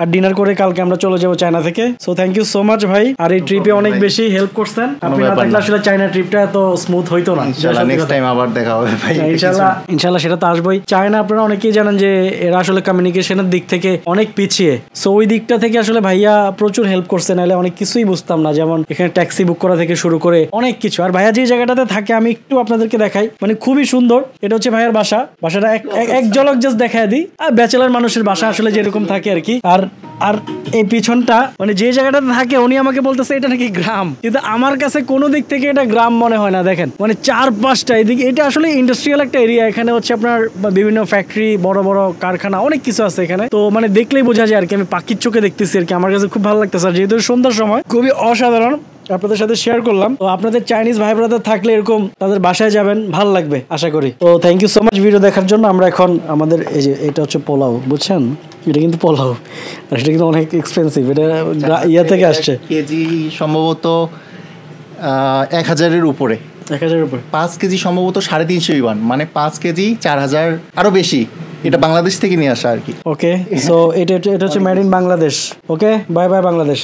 আর dinner করে কালকে আমরা চলে যাবো চায়না থেকে। So thank you so much ভাই, আর এই ট্রিপে অনেক বেশি হেল্প করছেন। আপনি না থাকলে আসলে চায়না ট্রিপটা এত স্মুথ হইতো না। ইনশাআল্লাহ নেক্সট টাইম আবার দেখা হবে ভাই। ইনশাআল্লাহ সেটা তো আসবেই। চায়না আপনারা অনেকেই জানেন যে এরা আসলে কমিউনিকেশনের দিক থেকে অনেক পিছিয়ে। সো ওই দিকটা থেকে আসলে ভাইয়া প্রচুর হেল্প করছে, নাহলে অনেক কিছুই বুঝতাম না। যেমন এখানে ট্যাক্সি বুক করা থেকে শুরু করে অনেক কিছু। আর ভাইয়া যে জায়গাটাতে থাকে আমি একটু আপনাদেরকে দেখাই, মানে খুবই সুন্দর। এটা হচ্ছে ভাইয়ার বাসা। বাসাটা এক ঝলক জাস্ট দেখায় দিই। আর ব্যাচেলার মানুষের বাসা আসলে যেরকম থাকে আর কি। আর এই পিছনটা মানে যে জায়গাটাতে থাকে উনি আমাকে বলতেছে এটা নাকি গ্রাম, কিন্তু আমার কাছে কোনো দিক থেকে এটা গ্রাম মনে হয় না। দেখেন মানে 4-5টা এদিকে, এটা আসলে ইন্ডাস্ট্রিয়াল একটা এরিয়া। এখানে হচ্ছে আপনার বিভিন্ন ফ্যাক্টরি, বড় বড় কারখানা, অনেক কিছু আছে এখানে। তো মানে দেখলেই বোঝা যায় আর কি, আমি পাখির চোখে দেখতেছি আর কি। আমার কাছে খুব ভালো লাগতেছে, আর যেহেতু সন্ধ্যার সময় খুবই অসাধারণ আপনাদের সাথে শেয়ার করলাম। তো আপনাদের চাইনিজ ভাই ব্রাদার থাকলে এরকম তাদের বাসায় যাবেন, ভালো লাগবে আশা করি। তো thank you so much video দেখার জন্য। আমরা এখন আমাদের এই যে এটা হচ্ছে পোলাও, বুঝছেন, এটা কিন্তু পোলাও, আর এটা কিন্তু অনেক এক্সপেন্সিভ। এটা ইয়া থেকে আসছে, কেজি সম্ভবত 1000-এর উপরে। 1000-এর উপরে 5 কেজি সম্ভবত 350 ইউয়ান, মানে 5 কেজি 4000, আরো বেশি। এটা বাংলাদেশ থেকে নিয়ে আসা আর কি। ওকে, সো এটা হচ্ছে made in Bangladesh. Okay, bye bye Bangladesh.